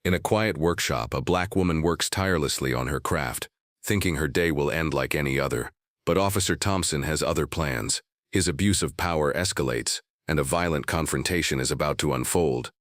In a quiet workshop, a black woman works tirelessly on her craft, thinking her day will end like any other. But Officer Thompson has other plans. His abuse of power escalates, and a violent confrontation is about to unfold.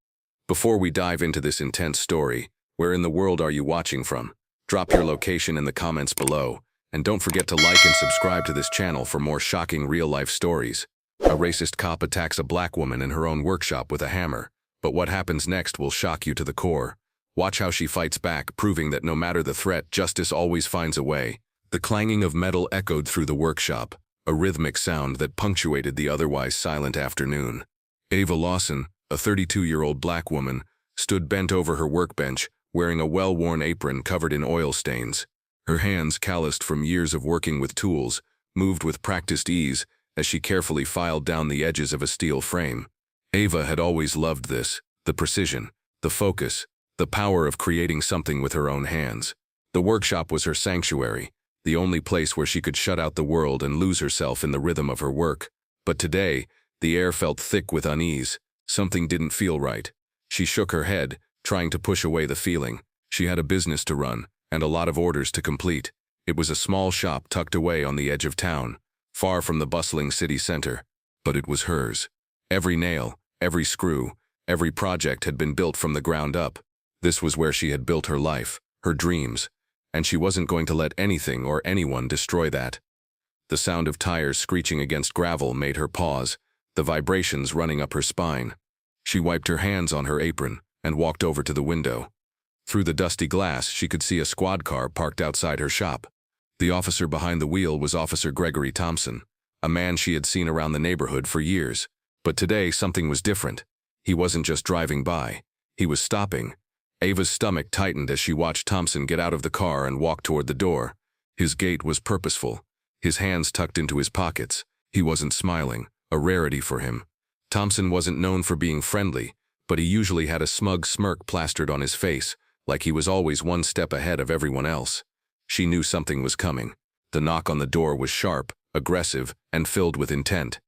Before we dive into this intense story, where in the world are you watching from? Drop your location in the comments below, and don't forget to like and subscribe to this channel for more shocking real-life stories. A racist cop attacks a black woman in her own workshop with a hammer, but what happens next will shock you to the core. Watch how she fights back, proving that no matter the threat, justice always finds a way. The clanging of metal echoed through the workshop, a rhythmic sound that punctuated the otherwise silent afternoon. Ava Lawson, a 32-year-old black woman, stood bent over her workbench, wearing a well-worn apron covered in oil stains. Her hands, calloused from years of working with tools, moved with practiced ease as she carefully filed down the edges of a steel frame. Ava had always loved this, the precision, the focus, the power of creating something with her own hands. The workshop was her sanctuary, the only place where she could shut out the world and lose herself in the rhythm of her work. But today, the air felt thick with unease. Something didn't feel right. She shook her head, trying to push away the feeling. She had a business to run, and a lot of orders to complete. It was a small shop tucked away on the edge of town, far from the bustling city center. But it was hers. Every nail, every screw, every project had been built from the ground up. This was where she had built her life, her dreams, and she wasn't going to let anything or anyone destroy that. The sound of tires screeching against gravel made her pause, the vibrations running up her spine. She wiped her hands on her apron and walked over to the window. Through the dusty glass, she could see a squad car parked outside her shop. The officer behind the wheel was Officer Gregory Thompson, a man she had seen around the neighborhood for years. But today, something was different. He wasn't just driving by. He was stopping. Ava's stomach tightened as she watched Thompson get out of the car and walk toward the door. His gait was purposeful, his hands tucked into his pockets. He wasn't smiling, a rarity for him. Thompson wasn't known for being friendly, but he usually had a smug smirk plastered on his face, like he was always one step ahead of everyone else. She knew something was coming. The knock on the door was sharp, aggressive, and filled with intent.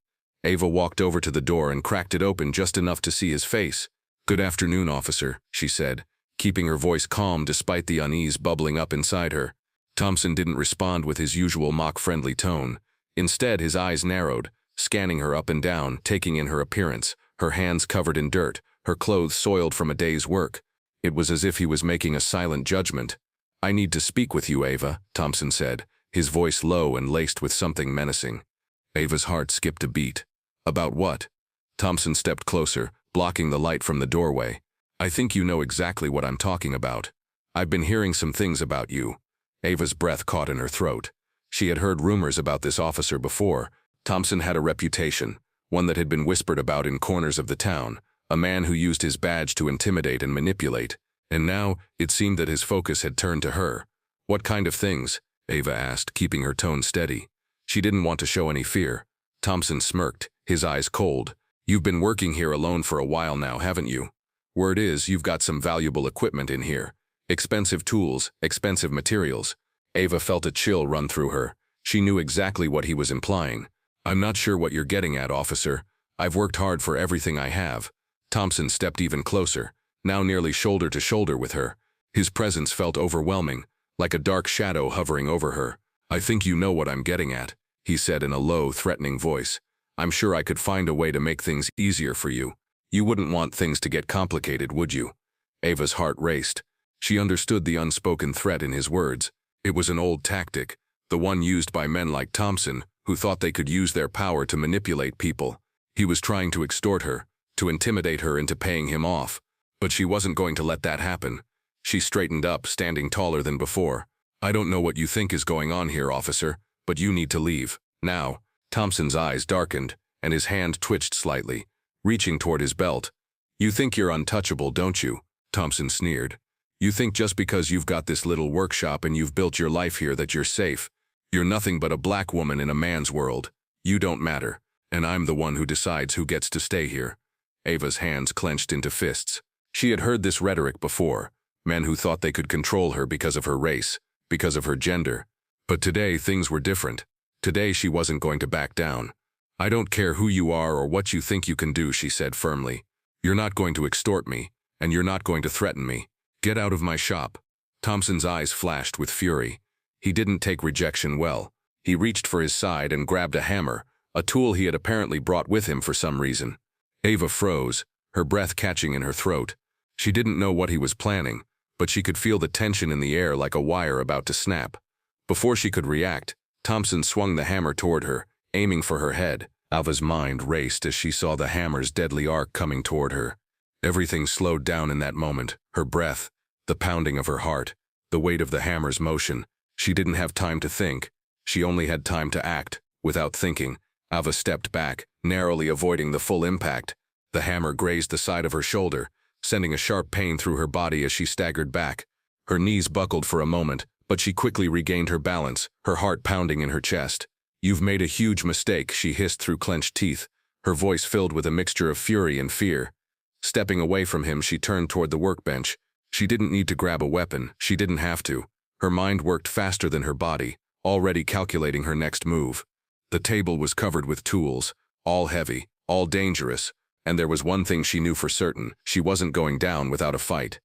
Ava walked over to the door and cracked it open just enough to see his face. "Good afternoon, officer," she said, keeping her voice calm despite the unease bubbling up inside her. Thompson didn't respond with his usual mock-friendly tone. Instead, his eyes narrowed, scanning her up and down, taking in her appearance, her hands covered in dirt, her clothes soiled from a day's work. It was as if he was making a silent judgment. "I need to speak with you, Ava," Thompson said, his voice low and laced with something menacing. Ava's heart skipped a beat. "About what?" Thompson stepped closer, blocking the light from the doorway. "I think you know exactly what I'm talking about. I've been hearing some things about you." Ava's breath caught in her throat. She had heard rumors about this officer before. Thompson had a reputation, one that had been whispered about in corners of the town, a man who used his badge to intimidate and manipulate. And now, it seemed that his focus had turned to her. "What kind of things?" Ava asked, keeping her tone steady. She didn't want to show any fear. Thompson smirked, his eyes cold. "You've been working here alone for a while now, haven't you? Word is, you've got some valuable equipment in here. Expensive tools, expensive materials." Ava felt a chill run through her. She knew exactly what he was implying. "I'm not sure what you're getting at, officer. I've worked hard for everything I have." Thompson stepped even closer, now nearly shoulder to shoulder with her. His presence felt overwhelming, like a dark shadow hovering over her. "I think you know what I'm getting at," he said in a low, threatening voice. "I'm sure I could find a way to make things easier for you. You wouldn't want things to get complicated, would you?" Ava's heart raced. She understood the unspoken threat in his words. It was an old tactic, the one used by men like Thompson, who thought they could use their power to manipulate people. He was trying to extort her, to intimidate her into paying him off. But she wasn't going to let that happen. She straightened up, standing taller than before. "I don't know what you think is going on here, officer, but you need to leave. Now." Thompson's eyes darkened, and his hand twitched slightly, reaching toward his belt. "You think you're untouchable, don't you?" Thompson sneered. "You think just because you've got this little workshop and you've built your life here that you're safe. You're nothing but a black woman in a man's world. You don't matter, and I'm the one who decides who gets to stay here." Ava's hands clenched into fists. She had heard this rhetoric before, men who thought they could control her because of her race, because of her gender. But today things were different. Today she wasn't going to back down. "I don't care who you are or what you think you can do," she said firmly. "You're not going to extort me, and you're not going to threaten me. Get out of my shop. Thompson's eyes flashed with fury. He didn't take rejection well. He reached for his side and grabbed a hammer, a tool he had apparently brought with him for some reason. Ava froze, her breath catching in her throat. She didn't know what he was planning, but she could feel the tension in the air like a wire about to snap. Before she could react, Thompson swung the hammer toward her, aiming for her head. Ava's mind raced as she saw the hammer's deadly arc coming toward her. Everything slowed down in that moment, her breath, the pounding of her heart, the weight of the hammer's motion. She didn't have time to think. She only had time to act. Without thinking, Ava stepped back, narrowly avoiding the full impact. The hammer grazed the side of her shoulder, sending a sharp pain through her body as she staggered back. Her knees buckled for a moment, but she quickly regained her balance, her heart pounding in her chest. "You've made a huge mistake," she hissed through clenched teeth, her voice filled with a mixture of fury and fear. Stepping away from him, she turned toward the workbench. She didn't need to grab a weapon. She didn't have to. Her mind worked faster than her body, already calculating her next move. The table was covered with tools, all heavy, all dangerous, and there was one thing she knew for certain: she wasn't going down without a fight.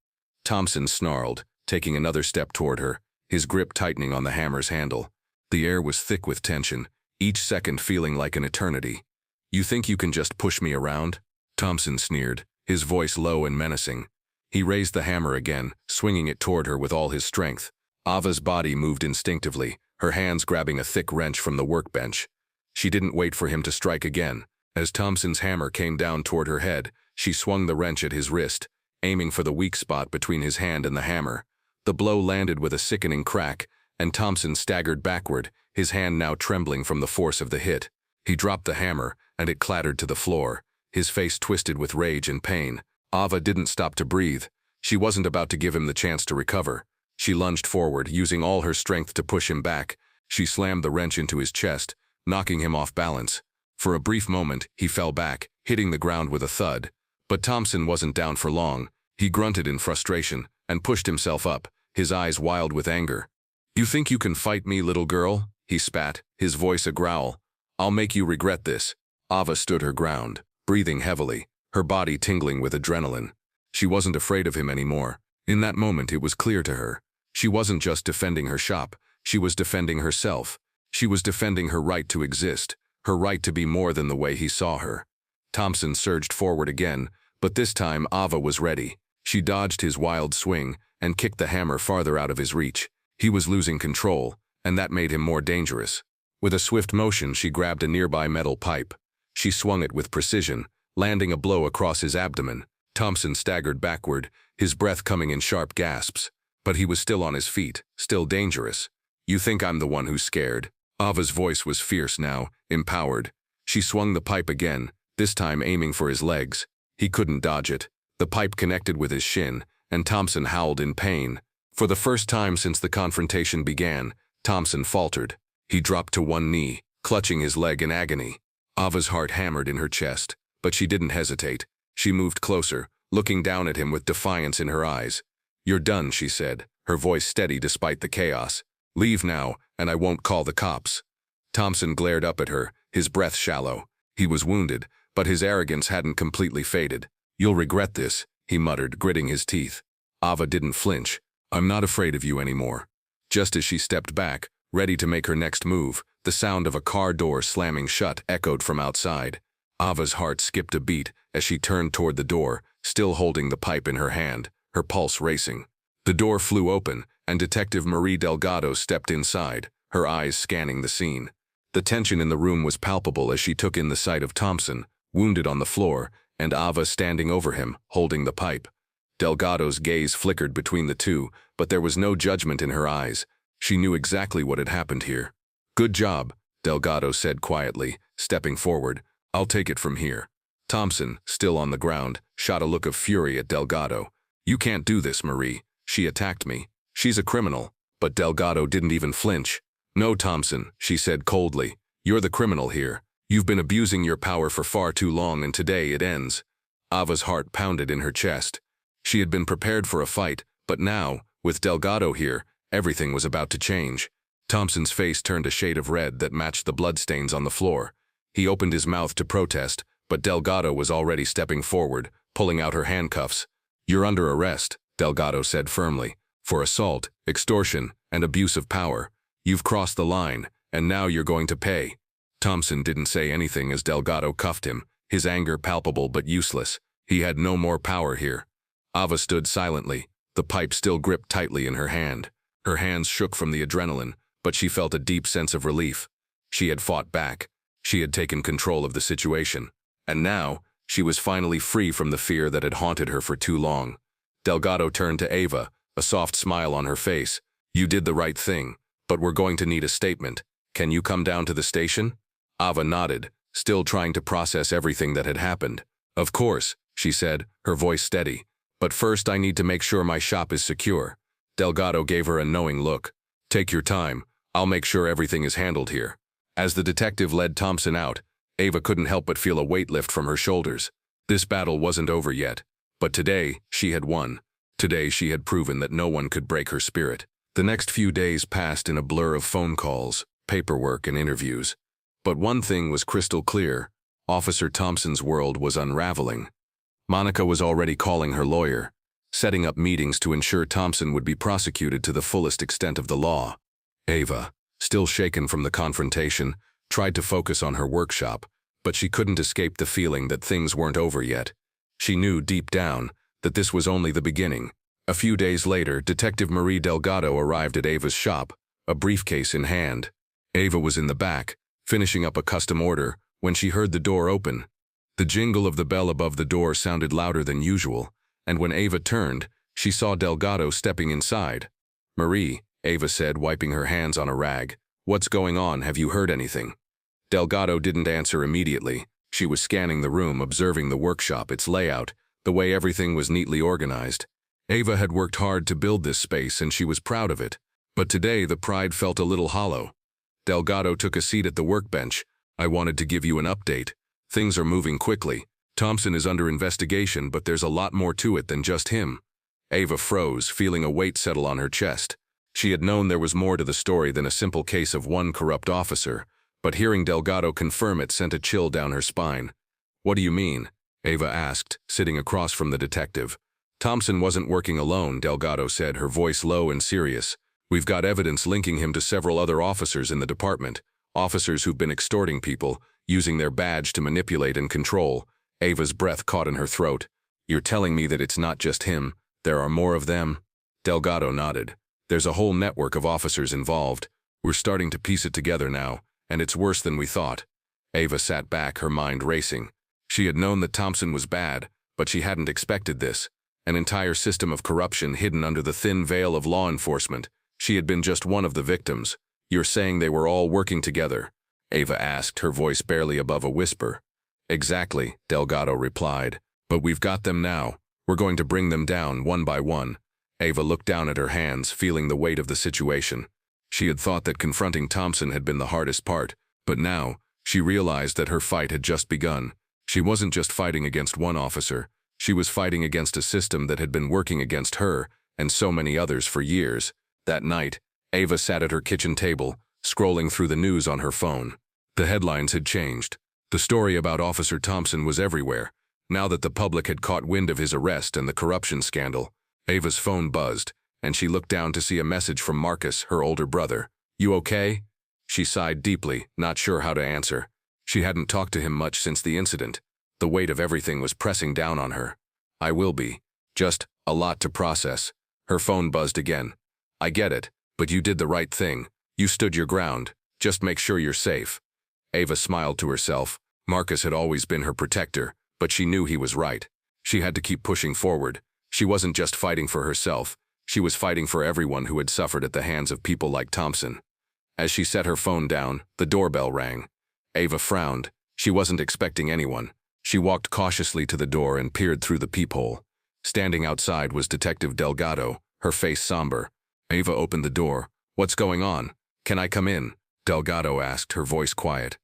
Thompson snarled, taking another step toward her, his grip tightening on the hammer's handle. The air was thick with tension, each second feeling like an eternity. "You think you can just push me around?" Thompson sneered, his voice low and menacing. He raised the hammer again, swinging it toward her with all his strength. Ava's body moved instinctively, her hands grabbing a thick wrench from the workbench. She didn't wait for him to strike again. As Thompson's hammer came down toward her head, she swung the wrench at his wrist, aiming for the weak spot between his hand and the hammer. The blow landed with a sickening crack, and Thompson staggered backward, his hand now trembling from the force of the hit. He dropped the hammer, and it clattered to the floor, his face twisted with rage and pain. Ava didn't stop to breathe. She wasn't about to give him the chance to recover. She lunged forward, using all her strength to push him back. She slammed the wrench into his chest, knocking him off balance. For a brief moment, he fell back, hitting the ground with a thud. But Thompson wasn't down for long. He grunted in frustration and pushed himself up, his eyes wild with anger. "You think you can fight me, little girl?" he spat, his voice a growl. "I'll make you regret this." Ava stood her ground, breathing heavily, her body tingling with adrenaline. She wasn't afraid of him anymore. In that moment, it was clear to her. She wasn't just defending her shop, she was defending herself. She was defending her right to exist, her right to be more than the way he saw her. Thompson surged forward again, but this time Ava was ready. She dodged his wild swing and kicked the hammer farther out of his reach. He was losing control, and that made him more dangerous. With a swift motion, she grabbed a nearby metal pipe. She swung it with precision, landing a blow across his abdomen. Thompson staggered backward, his breath coming in sharp gasps. But he was still on his feet, still dangerous. "You think I'm the one who's scared?" Ava's voice was fierce now, empowered. She swung the pipe again, this time aiming for his legs. He couldn't dodge it. The pipe connected with his shin, and Thompson howled in pain. For the first time since the confrontation began, Thompson faltered. He dropped to one knee, clutching his leg in agony. Ava's heart hammered in her chest, but she didn't hesitate. She moved closer, looking down at him with defiance in her eyes. "You're done," she said, her voice steady despite the chaos. "Leave now, and I won't call the cops." Thompson glared up at her, his breath shallow. He was wounded, but his arrogance hadn't completely faded. "You'll regret this," he muttered, gritting his teeth. Ava didn't flinch. "I'm not afraid of you anymore." Just as she stepped back, ready to make her next move, the sound of a car door slamming shut echoed from outside. Ava's heart skipped a beat as she turned toward the door, still holding the pipe in her hand, her pulse racing. The door flew open, and Detective Marie Delgado stepped inside, her eyes scanning the scene. The tension in the room was palpable as she took in the sight of Thompson, wounded on the floor, and Ava standing over him, holding the pipe. Delgado's gaze flickered between the two, but there was no judgment in her eyes. She knew exactly what had happened here. "Good job," Delgado said quietly, stepping forward. "I'll take it from here." Thompson, still on the ground, shot a look of fury at Delgado. "You can't do this, Marie. She attacked me. She's a criminal." But Delgado didn't even flinch. "No, Thompson," she said coldly. "You're the criminal here. You've been abusing your power for far too long, and today it ends." Ava's heart pounded in her chest. She had been prepared for a fight, but now, with Delgado here, everything was about to change. Thompson's face turned a shade of red that matched the bloodstains on the floor. He opened his mouth to protest, but Delgado was already stepping forward, pulling out her handcuffs. "You're under arrest," Delgado said firmly. For assault, extortion, and abuse of power. You've crossed the line, and now you're going to pay. Thompson didn't say anything as Delgado cuffed him, his anger palpable but useless. He had no more power here. Ava stood silently, the pipe still gripped tightly in her hand. Her hands shook from the adrenaline, but she felt a deep sense of relief. She had fought back. She had taken control of the situation. And now, she was finally free from the fear that had haunted her for too long. Delgado turned to Ava, a soft smile on her face. You did the right thing, but we're going to need a statement. Can you come down to the station? Ava nodded, still trying to process everything that had happened. Of course, she said, her voice steady. But first I need to make sure my shop is secure. Delgado gave her a knowing look. Take your time. I'll make sure everything is handled here. As the detective led Thompson out, Ava couldn't help but feel a weight lift from her shoulders. This battle wasn't over yet. But today, she had won. Today she had proven that no one could break her spirit. The next few days passed in a blur of phone calls, paperwork, and interviews. But one thing was crystal clear. Officer Thompson's world was unraveling. Monica was already calling her lawyer, setting up meetings to ensure Thompson would be prosecuted to the fullest extent of the law. Ava, still shaken from the confrontation, tried to focus on her workshop, but she couldn't escape the feeling that things weren't over yet. She knew deep down that this was only the beginning. A few days later, Detective Marie Delgado arrived at Ava's shop, a briefcase in hand. Ava was in the back, finishing up a custom order, when she heard the door open. The jingle of the bell above the door sounded louder than usual, and when Ava turned, she saw Delgado stepping inside. Marie, Ava said, wiping her hands on a rag. What's going on? Have you heard anything? Delgado didn't answer immediately. She was scanning the room, observing the workshop, its layout, the way everything was neatly organized. Ava had worked hard to build this space and she was proud of it. But today the pride felt a little hollow. Delgado took a seat at the workbench. I wanted to give you an update. Things are moving quickly. Thompson is under investigation, but there's a lot more to it than just him. Ava froze, feeling a weight settle on her chest. She had known there was more to the story than a simple case of one corrupt officer, but hearing Delgado confirm it sent a chill down her spine. What do you mean? Ava asked, sitting across from the detective. Thompson wasn't working alone, Delgado said, her voice low and serious. We've got evidence linking him to several other officers in the department, officers who've been extorting people, using their badge to manipulate and control. Ava's breath caught in her throat. You're telling me that it's not just him, there are more of them? Delgado nodded. There's a whole network of officers involved. We're starting to piece it together now, and it's worse than we thought. Ava sat back, her mind racing. She had known that Thompson was bad, but she hadn't expected this. An entire system of corruption hidden under the thin veil of law enforcement. She had been just one of the victims. You're saying they were all working together? Ava asked, her voice barely above a whisper. Exactly, Delgado replied. But we've got them now. We're going to bring them down one by one. Ava looked down at her hands, feeling the weight of the situation. She had thought that confronting Thompson had been the hardest part, but now, she realized that her fight had just begun. She wasn't just fighting against one officer. She was fighting against a system that had been working against her and so many others for years. That night, Ava sat at her kitchen table, scrolling through the news on her phone. The headlines had changed. The story about Officer Thompson was everywhere. Now that the public had caught wind of his arrest and the corruption scandal, Ava's phone buzzed, and she looked down to see a message from Marcus, her older brother. You okay? She sighed deeply, not sure how to answer. She hadn't talked to him much since the incident. The weight of everything was pressing down on her. I will be. Just a lot to process. Her phone buzzed again. I get it, but you did the right thing. You stood your ground. Just make sure you're safe. Ava smiled to herself. Marcus had always been her protector, but she knew he was right. She had to keep pushing forward. She wasn't just fighting for herself. She was fighting for everyone who had suffered at the hands of people like Thompson. As she set her phone down, the doorbell rang. Ava frowned. She wasn't expecting anyone. She walked cautiously to the door and peered through the peephole. Standing outside was Detective Delgado, her face somber. Ava opened the door. What's going on? Can I come in? Delgado asked, her voice quiet.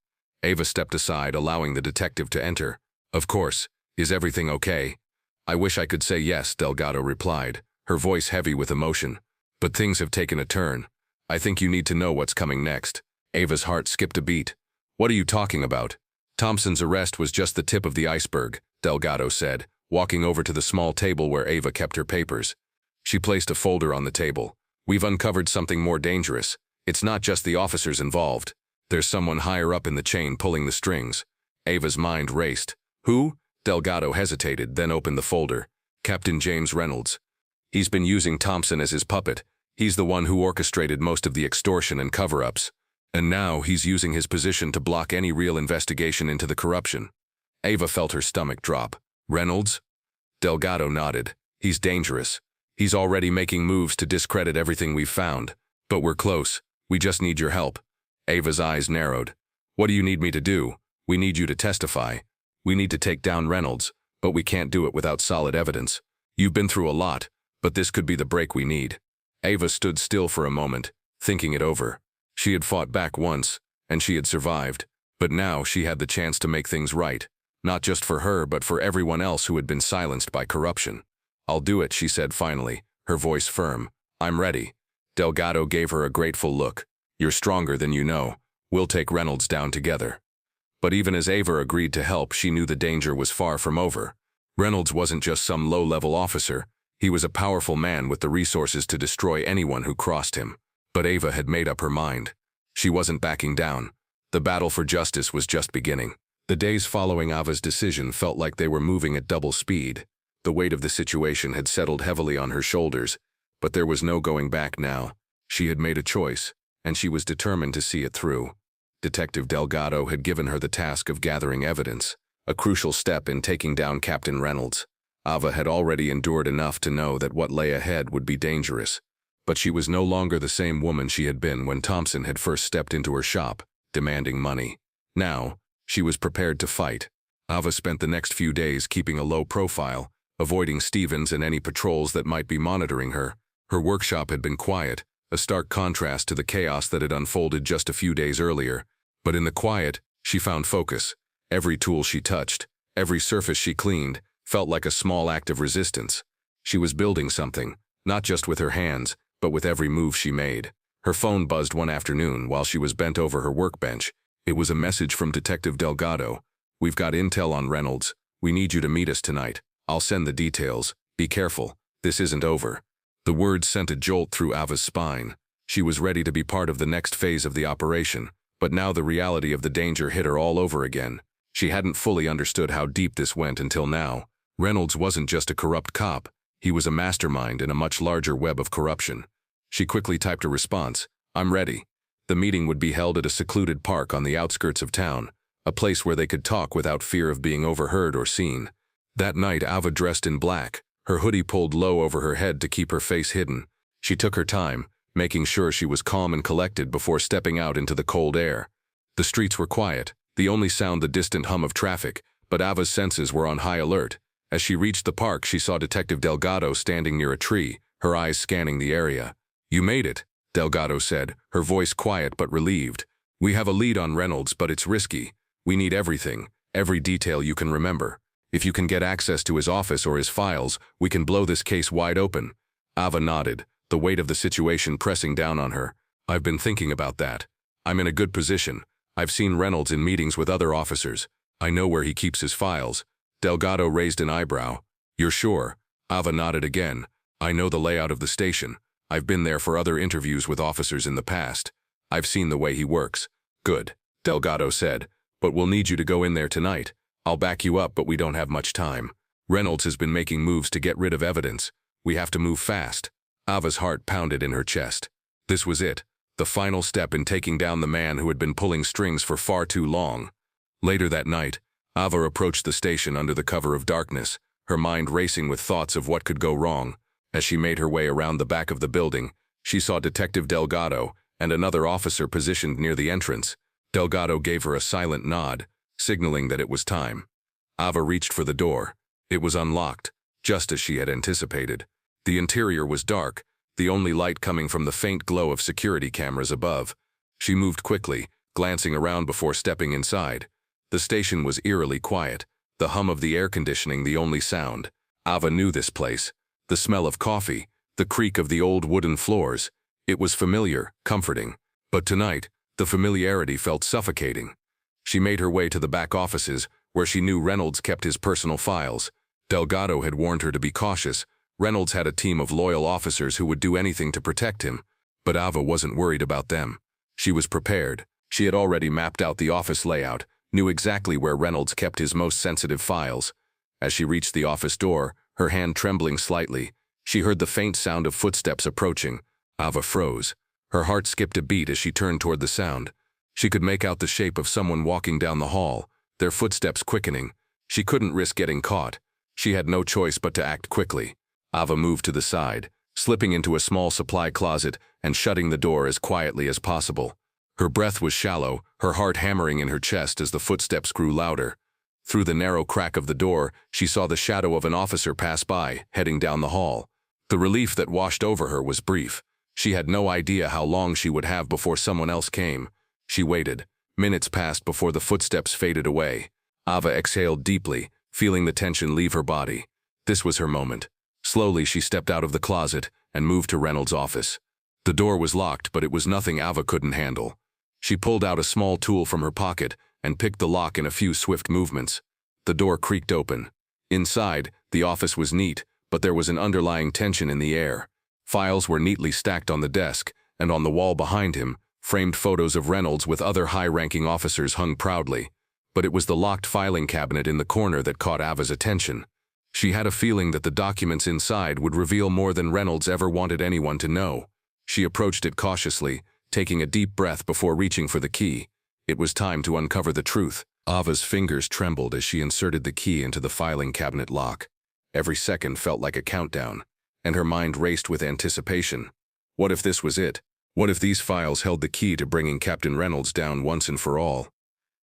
Ava stepped aside, allowing the detective to enter. Of course. Is everything okay? I wish I could say yes, Delgado replied, her voice heavy with emotion. But things have taken a turn. I think you need to know what's coming next. Ava's heart skipped a beat. What are you talking about? Thompson's arrest was just the tip of the iceberg, Delgado said, walking over to the small table where Ava kept her papers. She placed a folder on the table. We've uncovered something more dangerous. It's not just the officers involved. There's someone higher up in the chain pulling the strings. Ava's mind raced. Who? Delgado hesitated, then opened the folder. Captain James Reynolds. He's been using Thompson as his puppet. He's the one who orchestrated most of the extortion and cover-ups. And now he's using his position to block any real investigation into the corruption. Ava felt her stomach drop. Reynolds? Delgado nodded. He's dangerous. He's already making moves to discredit everything we've found. But we're close. We just need your help. Ava's eyes narrowed. What do you need me to do? We need you to testify. We need to take down Reynolds, but we can't do it without solid evidence. You've been through a lot, but this could be the break we need. Ava stood still for a moment, thinking it over. She had fought back once, and she had survived. But now she had the chance to make things right. Not just for her, but for everyone else who had been silenced by corruption. I'll do it, she said finally, her voice firm. I'm ready. Delgado gave her a grateful look. You're stronger than you know. We'll take Reynolds down together. But even as Ava agreed to help, she knew the danger was far from over. Reynolds wasn't just some low-level officer. He was a powerful man with the resources to destroy anyone who crossed him. But Ava had made up her mind. She wasn't backing down. The battle for justice was just beginning. The days following Ava's decision felt like they were moving at double speed. The weight of the situation had settled heavily on her shoulders, but there was no going back now. She had made a choice, and she was determined to see it through. Detective Delgado had given her the task of gathering evidence, a crucial step in taking down Captain Reynolds. Ava had already endured enough to know that what lay ahead would be dangerous. But she was no longer the same woman she had been when Thompson had first stepped into her shop, demanding money. Now, she was prepared to fight. Ava spent the next few days keeping a low profile, avoiding Stevens and any patrols that might be monitoring her. Her workshop had been quiet, a stark contrast to the chaos that had unfolded just a few days earlier. But in the quiet, she found focus. Every tool she touched, every surface she cleaned, felt like a small act of resistance. She was building something, not just with her hands, but with every move she made. Her phone buzzed one afternoon while she was bent over her workbench. It was a message from Detective Delgado. We've got intel on Reynolds. We need you to meet us tonight. I'll send the details. Be careful. This isn't over. The words sent a jolt through Ava's spine. She was ready to be part of the next phase of the operation, but now the reality of the danger hit her all over again. She hadn't fully understood how deep this went until now. Reynolds wasn't just a corrupt cop. He was a mastermind in a much larger web of corruption. She quickly typed a response. I'm ready. The meeting would be held at a secluded park on the outskirts of town, a place where they could talk without fear of being overheard or seen. That night, Ava dressed in black, her hoodie pulled low over her head to keep her face hidden. She took her time, making sure she was calm and collected before stepping out into the cold air. The streets were quiet, the only sound the distant hum of traffic, but Ava's senses were on high alert. As she reached the park, she saw Detective Delgado standing near a tree, her eyes scanning the area. You made it, Delgado said, her voice quiet but relieved. We have a lead on Reynolds, but it's risky. We need everything, every detail you can remember. If you can get access to his office or his files, we can blow this case wide open. Ava nodded, the weight of the situation pressing down on her. I've been thinking about that. I'm in a good position. I've seen Reynolds in meetings with other officers. I know where he keeps his files. Delgado raised an eyebrow. You're sure? Ava nodded again. I know the layout of the station. I've been there for other interviews with officers in the past. I've seen the way he works. Good, Delgado said. But we'll need you to go in there tonight. I'll back you up, but we don't have much time. Reynolds has been making moves to get rid of evidence. We have to move fast. Ava's heart pounded in her chest. This was it, the final step in taking down the man who had been pulling strings for far too long. Later that night, Ava approached the station under the cover of darkness, her mind racing with thoughts of what could go wrong. As she made her way around the back of the building, she saw Detective Delgado and another officer positioned near the entrance. Delgado gave her a silent nod, signaling that it was time. Ava reached for the door. It was unlocked, just as she had anticipated. The interior was dark, the only light coming from the faint glow of security cameras above. She moved quickly, glancing around before stepping inside. The station was eerily quiet, the hum of the air conditioning the only sound. Ava knew this place. The smell of coffee, the creak of the old wooden floors. It was familiar, comforting. But tonight, the familiarity felt suffocating. She made her way to the back offices, where she knew Reynolds kept his personal files. Delgado had warned her to be cautious, Reynolds had a team of loyal officers who would do anything to protect him, but Ava wasn't worried about them. She was prepared. She had already mapped out the office layout, knew exactly where Reynolds kept his most sensitive files. As she reached the office door, her hand trembling slightly, she heard the faint sound of footsteps approaching. Ava froze. Her heart skipped a beat as she turned toward the sound. She could make out the shape of someone walking down the hall, their footsteps quickening. She couldn't risk getting caught. She had no choice but to act quickly. Ava moved to the side, slipping into a small supply closet and shutting the door as quietly as possible. Her breath was shallow, her heart hammering in her chest as the footsteps grew louder. Through the narrow crack of the door, she saw the shadow of an officer pass by, heading down the hall. The relief that washed over her was brief. She had no idea how long she would have before someone else came. She waited. Minutes passed before the footsteps faded away. Ava exhaled deeply, feeling the tension leave her body. This was her moment. Slowly, she stepped out of the closet and moved to Reynolds' office. The door was locked, but it was nothing Ava couldn't handle. She pulled out a small tool from her pocket and picked the lock in a few swift movements. The door creaked open. Inside, the office was neat, but there was an underlying tension in the air. Files were neatly stacked on the desk, and on the wall behind him, framed photos of Reynolds with other high-ranking officers hung proudly. But it was the locked filing cabinet in the corner that caught Ava's attention. She had a feeling that the documents inside would reveal more than Reynolds ever wanted anyone to know. She approached it cautiously, taking a deep breath before reaching for the key. It was time to uncover the truth. Ava's fingers trembled as she inserted the key into the filing cabinet lock. Every second felt like a countdown, and her mind raced with anticipation. What if this was it? What if these files held the key to bringing Captain Reynolds down once and for all?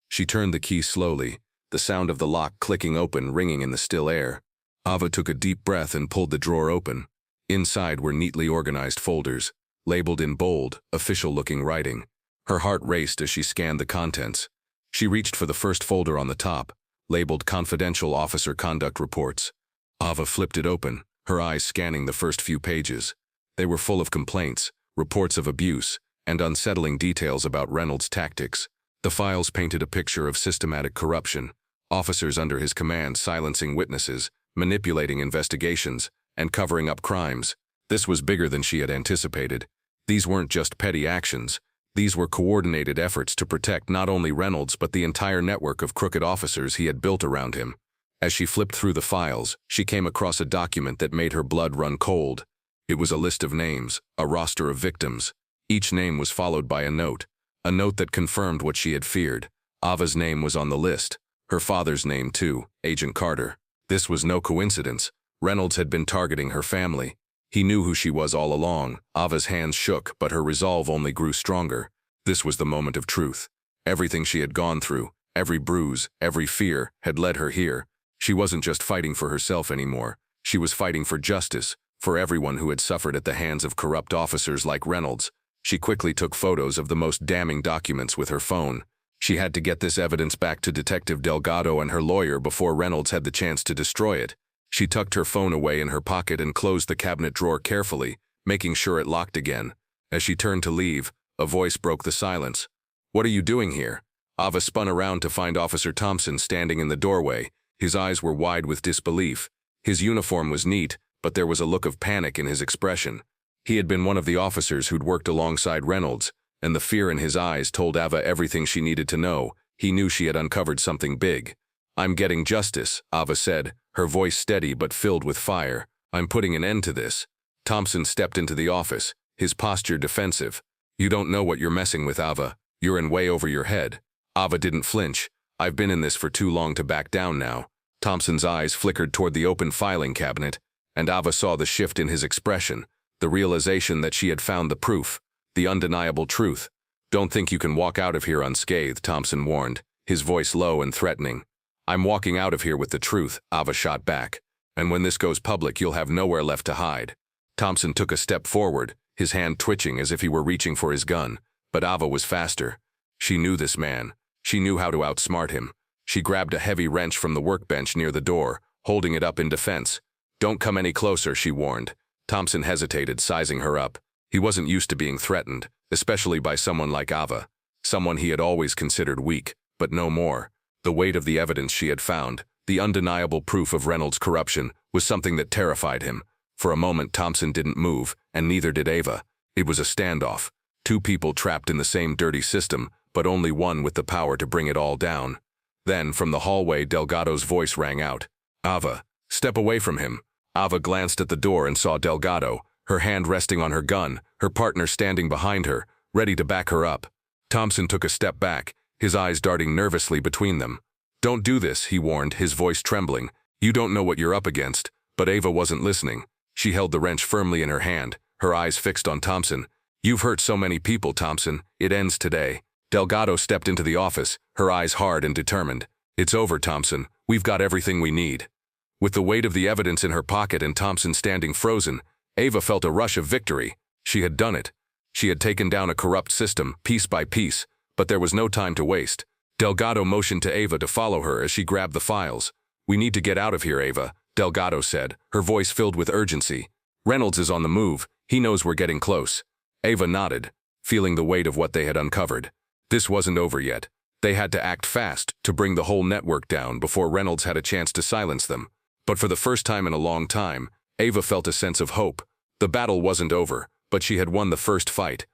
She turned the key slowly, the sound of the lock clicking open ringing in the still air. Ava took a deep breath and pulled the drawer open. Inside were neatly organized folders, labeled in bold, official-looking writing. Her heart raced as she scanned the contents. She reached for the first folder on the top, labeled Confidential Officer Conduct Reports. Ava flipped it open, her eyes scanning the first few pages. They were full of complaints, reports of abuse, and unsettling details about Reynolds' tactics. The files painted a picture of systematic corruption, officers under his command silencing witnesses, manipulating investigations, and covering up crimes. This was bigger than she had anticipated. These weren't just petty actions. These were coordinated efforts to protect not only Reynolds but the entire network of crooked officers he had built around him. As she flipped through the files, she came across a document that made her blood run cold. It was a list of names, a roster of victims. Each name was followed by a note that confirmed what she had feared. Ava's name was on the list. Her father's name too, Agent Carter. This was no coincidence. Reynolds had been targeting her family. He knew who she was all along. Ava's hands shook, but her resolve only grew stronger. This was the moment of truth. Everything she had gone through, every bruise, every fear, had led her here. She wasn't just fighting for herself anymore. She was fighting for justice, for everyone who had suffered at the hands of corrupt officers like Reynolds. She quickly took photos of the most damning documents with her phone. She had to get this evidence back to Detective Delgado and her lawyer before Reynolds had the chance to destroy it. She tucked her phone away in her pocket and closed the cabinet drawer carefully, making sure it locked again. As she turned to leave, a voice broke the silence. "What are you doing here?" Ava spun around to find Officer Thompson standing in the doorway. His eyes were wide with disbelief. His uniform was neat, but there was a look of panic in his expression. He had been one of the officers who'd worked alongside Reynolds, and the fear in his eyes told Ava everything she needed to know. He knew she had uncovered something big. "I'm getting justice," Ava said, her voice steady but filled with fire. "I'm putting an end to this." Thompson stepped into the office, his posture defensive. "You don't know what you're messing with, Ava. You're in way over your head." Ava didn't flinch. "I've been in this for too long to back down now." Thompson's eyes flickered toward the open filing cabinet, and Ava saw the shift in his expression, the realization that she had found the proof, the undeniable truth. "Don't think you can walk out of here unscathed," Thompson warned, his voice low and threatening. "I'm walking out of here with the truth," Ava shot back. "And when this goes public, you'll have nowhere left to hide." Thompson took a step forward, his hand twitching as if he were reaching for his gun, but Ava was faster. She knew this man. She knew how to outsmart him. She grabbed a heavy wrench from the workbench near the door, holding it up in defense. "Don't come any closer," she warned. Thompson hesitated, sizing her up. He wasn't used to being threatened, especially by someone like Ava, someone he had always considered weak, but no more. The weight of the evidence she had found, the undeniable proof of Reynolds' corruption, was something that terrified him. For a moment, Thompson didn't move, and neither did Ava. It was a standoff. Two people trapped in the same dirty system, but only one with the power to bring it all down. Then, from the hallway, Delgado's voice rang out. Ava, step away from him. Ava glanced at the door and saw Delgado, her hand resting on her gun, her partner standing behind her, ready to back her up. Thompson took a step back, his eyes darting nervously between them. Don't do this, he warned, his voice trembling. You don't know what you're up against. But Ava wasn't listening. She held the wrench firmly in her hand, her eyes fixed on Thompson. You've hurt so many people, Thompson. It ends today. Delgado stepped into the office, her eyes hard and determined. It's over, Thompson. We've got everything we need. With the weight of the evidence in her pocket and Thompson standing frozen, Ava felt a rush of victory. She had done it. She had taken down a corrupt system, piece by piece, but there was no time to waste. Delgado motioned to Ava to follow her as she grabbed the files. We need to get out of here, Ava, Delgado said, her voice filled with urgency. Reynolds is on the move. He knows we're getting close. Ava nodded, feeling the weight of what they had uncovered. This wasn't over yet. They had to act fast to bring the whole network down before Reynolds had a chance to silence them. But for the first time in a long time, Ava felt a sense of hope. The battle wasn't over, but she had won the first fight,